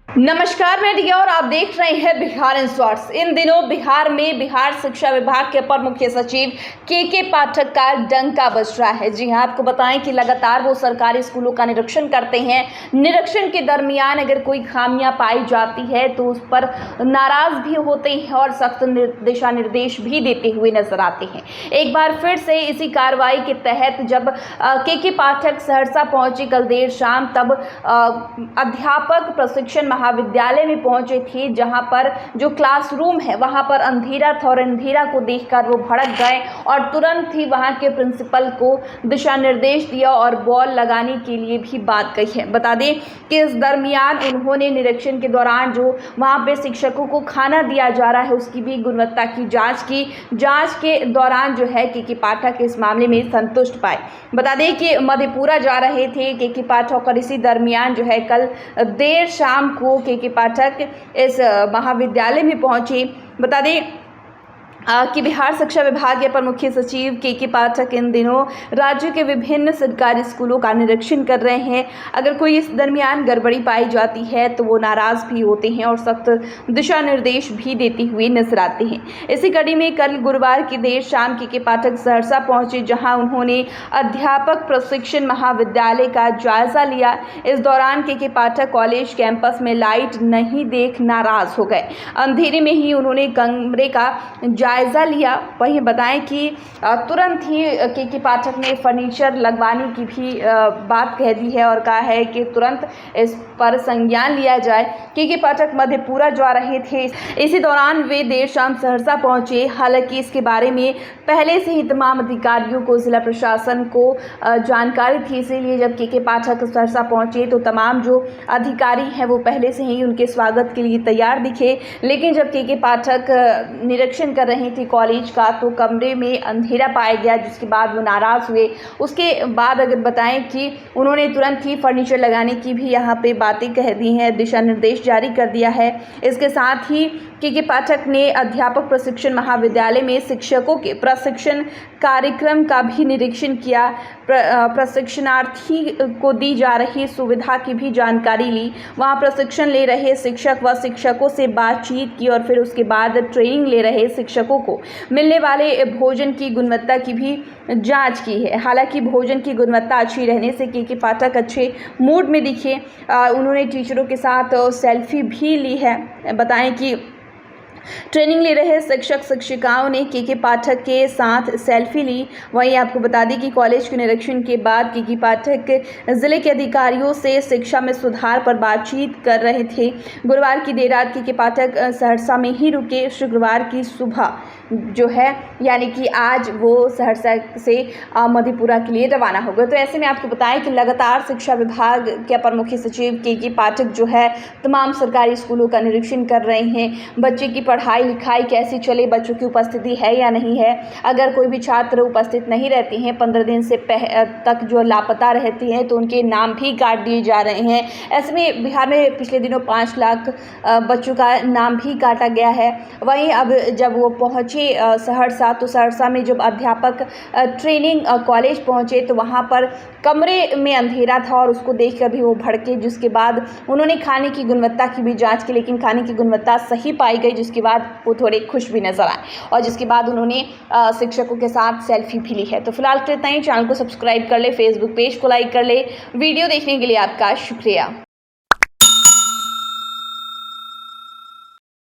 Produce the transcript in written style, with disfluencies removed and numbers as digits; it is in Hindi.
नमस्कार, मैं रिया और आप देख रहे हैं बिहार इंस्टॉट्स। इन दिनों बिहार में बिहार शिक्षा विभाग के अपर मुख्य सचिव के पाठक का डंका बज रहा है। जी हां, आपको बताएं कि लगातार वो सरकारी स्कूलों का निरीक्षण करते हैं। निरीक्षण के दरमियान अगर कोई खामियां पाई जाती है तो उस पर नाराज भी होते हैं और सख्त दिशा निर्देश भी देते हुए नजर आते हैं। एक बार फिर से इसी कार्रवाई के तहत जब के पाठक सहरसा पहुंचे कल देर शाम, तब अध्यापक प्रशिक्षण महाविद्यालय में पहुंचे थे, जहां पर जो क्लासरूम है वहां पर अंधेरा था और अंधेरा को देखकर वो भड़क गए और तुरंत ही वहां के प्रिंसिपल को दिशा निर्देश दिया और बॉल लगाने के लिए भी बात कही है। बता दें कि इस दरमियान उन्होंने निरीक्षण के दौरान जो वहां पे शिक्षकों को खाना दिया जा रहा है उसकी भी गुणवत्ता की जांच की। जांच के दौरान जो है के पाठक इस मामले में संतुष्ट पाए। बता दें कि मधेपुरा जा रहे थे के पाठक और इसी दरमियान जो है कल देर शाम को के पाठक इस महाविद्यालय में पहुंचे। बता दें कि बिहार शिक्षा विभाग के अपर मुख्य सचिव के पाठक इन दिनों राज्य के विभिन्न सरकारी स्कूलों का निरीक्षण कर रहे हैं। अगर कोई इस दरमियान गड़बड़ी पाई जाती है तो वो नाराज भी होते हैं और सख्त दिशा निर्देश भी देते हुए नजर आते हैं। इसी कड़ी में कल गुरुवार की देर शाम के पाठक सहरसा पहुंचे, जहां उन्होंने अध्यापक प्रशिक्षण महाविद्यालय का जायजा लिया। इस दौरान के पाठक कॉलेज कैंपस में लाइट नहीं देख नाराज हो गए। अंधेरे में ही उन्होंने कमरे का जायजा लिया। वहीं बताएं कि तुरंत ही के पाठक ने फर्नीचर लगवाने की भी बात कह दी है और कहा है कि तुरंत इस पर संज्ञान लिया जाए। के पाठक मधेपुरा जा रहे थे। इसी दौरान वे देर शाम सहरसा पहुंचे। हालांकि इसके बारे में पहले से ही तमाम अधिकारियों को, जिला प्रशासन को जानकारी थी, इसीलिए जब के पाठक सहरसा पहुंचे तो तमाम जो अधिकारी हैं वो पहले से ही उनके स्वागत के लिए तैयार दिखे। लेकिन जब के पाठक निरीक्षण कर रहे थे कॉलेज का तो कमरे में अंधेरा पाया गया, जिसके बाद वो नाराज हुए। उसके बाद अगर बताएं कि उन्होंने तुरंत ही फर्नीचर लगाने की भी यहाँ पे बातें कह दी हैं, दिशा निर्देश जारी कर दिया है। इसके साथ ही के पाठक ने अध्यापक प्रशिक्षण महाविद्यालय में शिक्षकों के प्रशिक्षण कार्यक्रम का भी निरीक्षण किया। प्रशिक्षणार्थी को दी जा रही सुविधा की भी जानकारी ली। वहां प्रशिक्षण ले रहे शिक्षक व शिक्षकों से बातचीत की और फिर उसके बाद ट्रेनिंग ले रहे शिक्षकों को मिलने वाले भोजन की गुणवत्ता की भी जांच की है। हालांकि भोजन की गुणवत्ता अच्छी रहने से के पाठक अच्छे मूड में दिखे। उन्होंने टीचरों के साथ सेल्फी भी ली है। बताएं कि ट्रेनिंग ले रहे शिक्षक शिक्षिकाओं ने के पाठक के साथ सेल्फी ली। वहीं आपको बता दें कि कॉलेज के निरीक्षण के बाद के पाठक जिले के अधिकारियों से शिक्षा में सुधार पर बातचीत कर रहे थे। गुरुवार की देर रात के पाठक सहरसा में ही रुके। शुक्रवार की सुबह जो है यानी कि आज वो सहरसा से मधेपुरा के लिए रवाना हो गए। तो ऐसे में आपको बताएं कि लगातार शिक्षा विभाग के अपर मुख्य सचिव के पाठक जो है तमाम सरकारी स्कूलों का निरीक्षण कर रहे हैं। बच्चे की पढ़ाई लिखाई कैसी चले, बच्चों की उपस्थिति है या नहीं है। अगर कोई भी छात्र उपस्थित नहीं रहते हैं, 15 दिन से तक जो लापता रहते हैं, तो उनके नाम भी काट दिए जा रहे हैं। ऐसे में बिहार में पिछले दिनों 5 लाख बच्चों का नाम भी काटा गया है। वहीं अब जब वो पहुंचे सहरसा, तो सहरसा में जब अध्यापक ट्रेनिंग कॉलेज पहुंचे तो वहां पर कमरे में अंधेरा था और उसको देखकर भी वो भड़के। जिसके बाद उन्होंने खाने की गुणवत्ता की भी जांच की, लेकिन खाने की गुणवत्ता सही पाई गई, जिसके बाद वो थोड़े खुश भी नजर आए और जिसके बाद उन्होंने शिक्षकों के साथ सेल्फी भी ली है। तो फिलहाल इतना ही। चैनल को सब्सक्राइब कर ले, फेसबुक पेज को लाइक कर ले। वीडियो देखने के लिए आपका शुक्रिया।